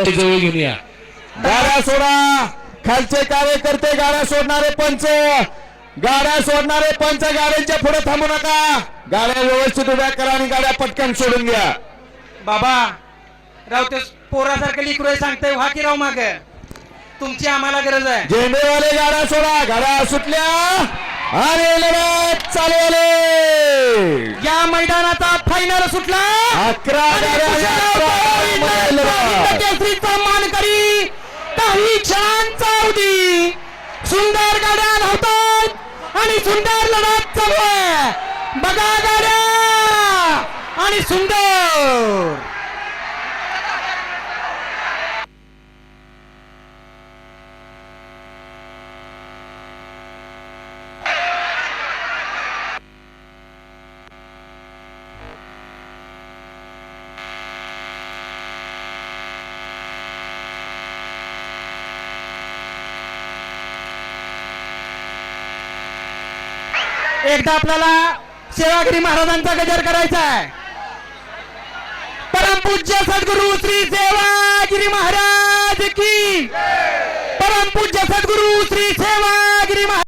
जवळ घेऊन या. गाड्या सोडा. खालचे कार्यकर्ते गाड्या सोडणारे पंच, गाड्या सोडणारे पंच गाड्यांच्या पुढे थांबू नका. गाड्या व्यवस्थित उभ्या करा आणि गाड्या पटकन सोडून घ्या. बाबा राव ते पोरासारखं लिकरोय सांगताय व्हा की राव माग तुमची आम्हाला गरज आहे. झेंडेवाले गाड्या सोडा. गाड्या सुटल्या आणि लढत चालू झाली. या मैदानाचा फायनल सुटला. 11 गाड्या. केसरीचा मानकरी काही क्षणांचा अवधी. सुंदर गाड्या धावतात आणि सुंदर लढत चालू आहे. बघा गाड्या आणि सुंदर एकदा आपल्याला सेवागिरी महाराजांचा गजर करायचा आहे. परमपूज्य सद्गुरु श्री सेवागिरी महाराज की. परमपूज्य सद्गुरु श्री सेवागिरी महाराज